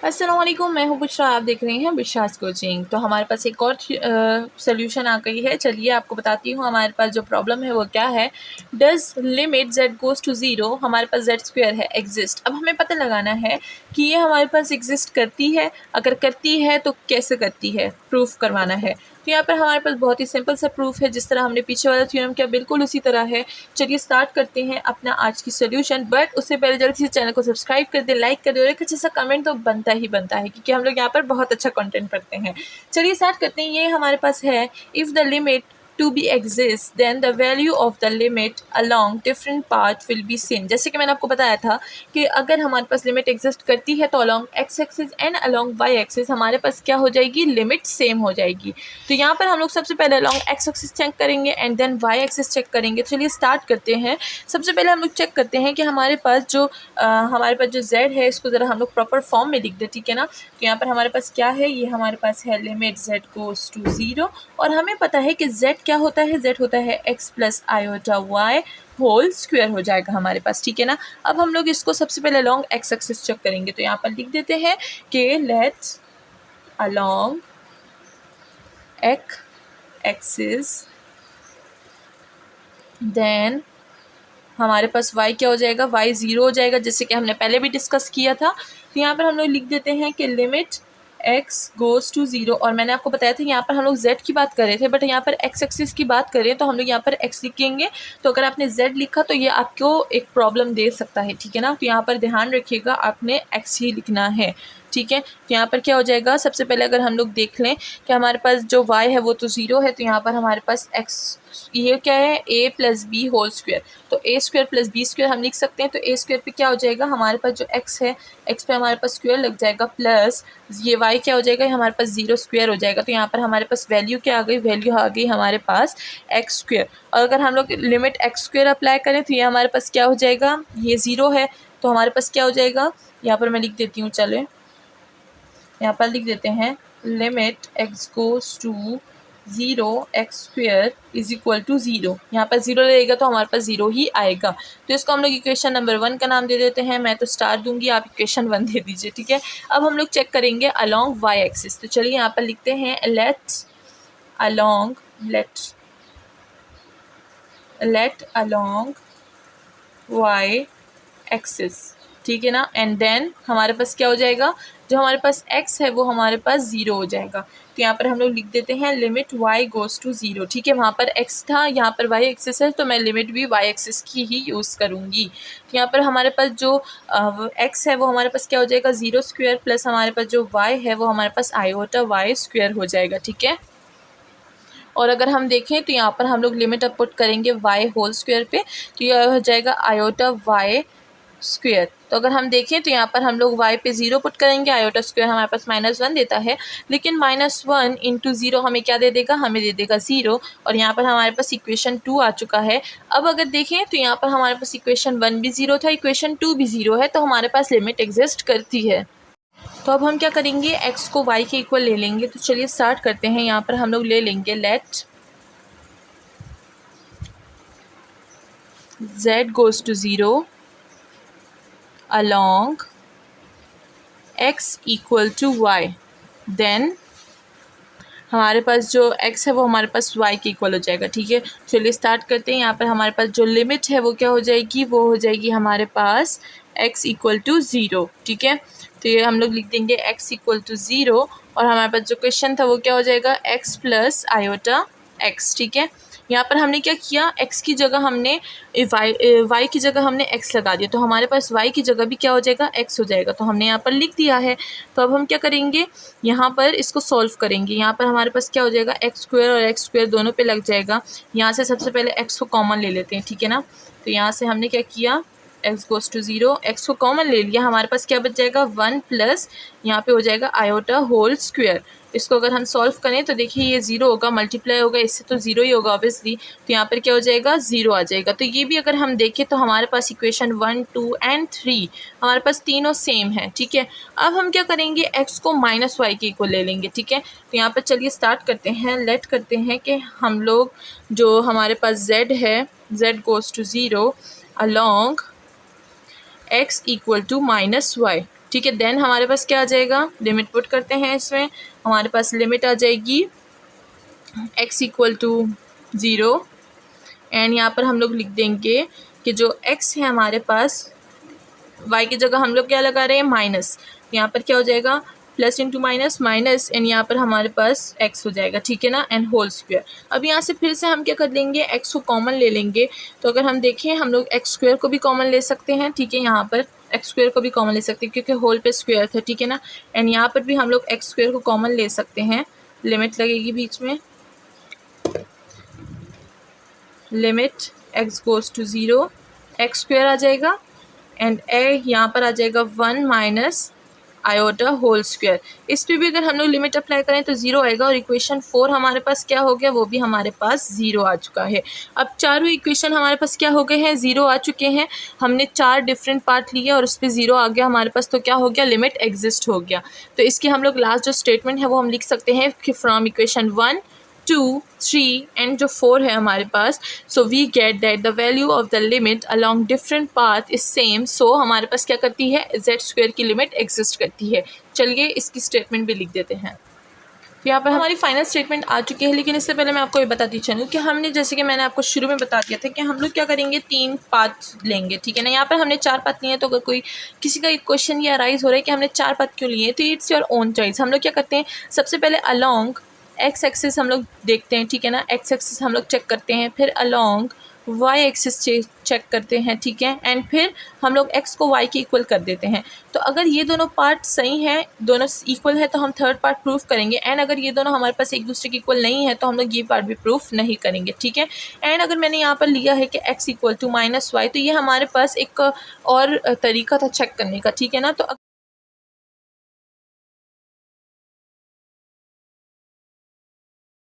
अस्सलाम वालेकुम, मैं हूँ बुशरा। आप देख रहे हैं बुशरास कोचिंग। तो हमारे पास एक और सोल्यूशन आ गई है। चलिए आपको बताती हूँ हमारे पास जो प्रॉब्लम है वो क्या है। Does limit z goes to zero, हमारे पास z स्क्वायर है, एग्जिस्ट। अब हमें पता लगाना है कि ये हमारे पास एग्जिस्ट करती है। अगर करती है तो कैसे करती है, प्रूफ करवाना है। तो यहाँ पर हमारे पास बहुत ही सिंपल सा प्रूफ है, जिस तरह हमने पीछे वाला थ्योरम किया बिल्कुल उसी तरह है। चलिए स्टार्ट करते हैं अपना आज की सोल्यूशन। बट उससे पहले जल्दी से चैनल को सब्सक्राइब कर दे, लाइक कर दे और एक अच्छा सा कमेंट तो बनता ही बनता है, क्योंकि हम लोग यहाँ पर बहुत अच्छा कंटेंट करते हैं। चलिए स्टार्ट करते हैं। ये हमारे पास है, if the limit to be exists then the value of the limit along different path will be same। जैसे कि मैंने आपको बताया था कि अगर हमारे पास लिमिट एग्जिस्ट करती है तो along x axis and along y axis हमारे पास क्या हो जाएगी, लिमिट सेम हो जाएगी। तो यहाँ पर हम लोग सबसे पहले along x एक्सिस चेक करेंगे and then y axis check करेंगे। चलिए स्टार्ट करते हैं। सबसे पहले हम लोग चेक करते हैं कि हमारे पास जो z है, इसको ज़रा हम लोग प्रॉपर फॉर्म में लिख दे, ठीक है ना। तो यहाँ पर हमारे पास क्या है, ये हमारे पास है limit z goes to zero. और हमें पता है कि z क्या होता है, z होता है x plus iota y whole square हो जाएगा हमारे पास, ठीक है ना। अब हम लोग इसको सबसे पहले अलॉन्ग x एक्सिस चेक करेंगे। तो यहाँ पर लिख देते हैं कि let's along x axis, then हमारे पास y क्या हो जाएगा, y ज़ीरो हो जाएगा, जैसे कि हमने पहले भी डिस्कस किया था। तो यहाँ पर हम लोग लिख देते हैं कि limit x goes to zero. और मैंने आपको बताया था यहाँ पर हम लोग z की बात कर रहे थे, बट यहाँ पर x एक्सिस की बात करें तो हम लोग यहाँ पर x लिखेंगे। तो अगर आपने z लिखा तो ये आपको एक प्रॉब्लम दे सकता है, ठीक है ना। तो यहाँ पर ध्यान रखिएगा, आपने x ही लिखना है, ठीक है। तो यहाँ पर क्या हो जाएगा, सबसे पहले अगर हम लोग देख लें कि हमारे पास जो y है वो तो ज़ीरो है, तो यहाँ पर हमारे पास x ये क्या है, a plus B whole square. तो a square plus B square हम लिख सकते हैं। तो a स्क्वायर पे क्या हो जाएगा, हमारे पास जो x है, x पे हमारे पास स्क्वायर लग जाएगा, प्लस ये y क्या हो जाएगा, हमारे पास ज़ीरो स्क्वायर हो जाएगा। तो यहाँ पर हमारे पास वैल्यू क्या आ गई, वैल्यू आ गई हमारे पास x स्क्वायर। और अगर हम लोग लिमिट x स्क्वायर अप्लाई करें तो ये हमारे पास क्या हो जाएगा, ये ज़ीरो है तो हमारे पास क्या हो जाएगा, यहाँ पर मैं लिख देती हूँ। चले यहाँ पर लिख देते हैं limit x goes to zero X square is equal to zero. यहाँ पर ज़ीरो रहेगा तो हमारे पास ज़ीरो ही आएगा। तो इसको हम लोग इक्वेशन नंबर 1 का नाम दे देते हैं। मैं तो स्टार दूंगी, आप इक्वेशन 1 दे दीजिए, ठीक है। अब हम लोग चेक करेंगे अलॉन्ग y एक्सिस। तो चलिए यहाँ पर लिखते हैं लेट अलॉन्ग y एक्सिस, ठीक है ना। एंड देन हमारे पास क्या हो जाएगा, जो हमारे पास x है वो हमारे पास ज़ीरो हो जाएगा। तो यहाँ पर हम लोग लिख देते हैं limit y goes to zero, ठीक है। वहाँ पर x था, यहाँ पर y एक्सिस है, तो मैं लिमिट भी y एक्सिस की ही यूज़ करूँगी। तो यहाँ पर हमारे पास जो x है वो हमारे पास क्या हो जाएगा, ज़ीरो स्क्वायर, प्लस हमारे पास जो y है वो हमारे पास आयोटा y स्क्वायर हो जाएगा, ठीक है। और अगर हम देखें तो यहाँ पर हम लोग लिमिट अब पुट करेंगे y होल स्क्वायर पे, तो यह हो जाएगा आयोटा y स्क्वायर। तो अगर हम देखें तो यहाँ पर हम लोग y पे ज़ीरो पुट करेंगे, आयोटा स्क्वायर हमारे पास -1 देता है, लेकिन -1 इंटू ज़ीरो हमें क्या दे देगा, हमें दे देगा ज़ीरो। और यहाँ पर हमारे पास इक्वेशन 2 आ चुका है। अब अगर देखें तो यहाँ पर हमारे पास इक्वेशन 1 भी ज़ीरो था, इक्वेशन 2 भी ज़ीरो है, तो हमारे पास लिमिट एग्जिस्ट करती है। तो अब हम क्या करेंगे, x को y के इक्वल ले लेंगे। तो चलिए स्टार्ट करते हैं। यहाँ पर हम लोग ले लेंगे let z goes to zero along x equal to y। Then हमारे पास जो x है वो हमारे पास y के इक्वल हो जाएगा, ठीक है। चलिए स्टार्ट करते हैं। यहाँ पर हमारे पास जो लिमिट है वो क्या हो जाएगी, वो हो जाएगी हमारे पास x इक्वल टू ज़ीरो, ठीक है। तो ये हम लोग लिख देंगे x इक्वल टू ज़ीरो। और हमारे पास जो क्वेश्चन था वो क्या हो जाएगा, x प्लस आयोटा x, ठीक है। यहाँ पर हमने क्या किया, x की जगह हमने y की जगह हमने x लगा दिया, तो हमारे पास y की जगह भी क्या हो जाएगा, x हो जाएगा। तो हमने यहाँ पर लिख दिया है। तो अब हम क्या करेंगे, यहाँ पर इसको सॉल्व करेंगे। यहाँ पर हमारे पास क्या हो जाएगा, एक्स स्क्वायर और एक्स स्क्वायर दोनों पे लग जाएगा। यहाँ से सबसे पहले x को कॉमन ले लेते हैं, ठीक है ना। तो यहाँ से हमने क्या किया, x goes to zero, x को कॉमन ले लिया, हमारे पास क्या बच जाएगा, 1 प्लस यहाँ पे हो जाएगा आयोटा होल स्क्वायर। इसको अगर हम सॉल्व करें तो देखिए ये ज़ीरो होगा, मल्टीप्लाई होगा, इससे तो ज़ीरो ही होगा ऑब्वियसली। तो यहाँ पर क्या हो जाएगा, ज़ीरो आ जाएगा। तो ये भी अगर हम देखें तो हमारे पास इक्वेशन 1, 2 एंड 3 हमारे पास तीनों सेम है, ठीक है। अब हम क्या करेंगे, x को माइनस y के इक्वल ले लेंगे, ठीक है। तो यहाँ पर चलिए स्टार्ट करते हैं। लेट करते हैं कि हम लोग जो हमारे पास z है, z goes to zero along x equal to minus y, ठीक है। देन हमारे पास क्या आ जाएगा, लिमिट पुट करते हैं इसमें, हमारे पास लिमिट आ जाएगी x इक्वल टू 0 एंड यहाँ पर हम लोग लिख देंगे कि जो x है हमारे पास, y की जगह हम लोग क्या लगा रहे हैं, माइनस, यहाँ पर क्या हो जाएगा, plus into minus minus and यहाँ पर हमारे पास x हो जाएगा, ठीक है ना, एंड होल स्क्वायर। अब यहाँ से फिर से हम क्या कर लेंगे, x को कॉमन ले लेंगे। तो अगर हम देखें हम लोग x स्क्वायर को भी कॉमन ले सकते हैं, ठीक है, यहाँ पर x स्क्वायर को भी कॉमन ले सकते हैं क्योंकि होल पे स्क्वायर था, ठीक है ना, एंड यहाँ पर भी हम लोग x स्क्वायर को कॉमन ले सकते हैं। लिमिट लगेगी बीच में, limit x goes to 0, x square आ जाएगा एंड a यहाँ पर आ जाएगा 1 माइनस आयोटा होल स्क्वायर। इस पे भी अगर हम लोग लिमिट अप्लाई करें तो 0 आएगा और इक्वेशन 4 हमारे पास क्या हो गया, वो भी हमारे पास 0 आ चुका है। अब चारों इक्वेशन हमारे पास क्या हो गए हैं, 0 आ चुके हैं। हमने 4 डिफरेंट पार्ट लिए और उस पर 0 आ गया हमारे पास, तो क्या हो गया, लिमिट एग्जिस्ट हो गया। तो इसकी हम लोग लास्ट जो स्टेटमेंट है वो हम लिख सकते हैं कि फ्रॉम इक्वेशन 1 2 3 एंड जो 4 है हमारे पास, so we get that the value of the limit along different path is same. So हमारे पास क्या करती है, z स्क्वायर की लिमिट एग्जिस्ट करती है। चलिए इसकी स्टेटमेंट भी लिख देते हैं। तो यहाँ पर हमारी फाइनल स्टेटमेंट आ चुकी है, लेकिन इससे पहले मैं आपको ये बताती चलूँ कि हमने, जैसे कि मैंने आपको शुरू में बता दिया था कि हम लोग क्या करेंगे, 3 पाथ लेंगे, ठीक है ना। यहाँ पर हमने 4 पाथ लिए हैं, तो अगर कोई किसी का एक क्वेश्चन ये अराइज हो रहा है कि हमने 4 पाथ क्यों लिए, तो इट्स योर ओन चॉइस। हम लोग क्या करते हैं, सबसे पहले अलॉन्ग एक्स एक्सिस हम लोग देखते हैं, ठीक है ना, एक्स एक्सिस हम लोग चेक करते हैं, फिर अलॉन्ग वाई एक्सिस चेक करते हैं, ठीक है, एंड फिर हम लोग एक्स को वाई के इक्वल कर देते हैं। तो अगर ये दोनों पार्ट सही हैं, दोनों इक्वल है, तो हम थर्ड पार्ट प्रूफ करेंगे, एंड अगर ये दोनों हमारे पास एक दूसरे के इक्वल नहीं है तो हम लोग ये पार्ट भी प्रूफ नहीं करेंगे, ठीक है। एंड अगर मैंने यहाँ पर लिया है कि X equal to minus Y, तो ये हमारे पास एक और तरीका था चेक करने का, ठीक है ना। तो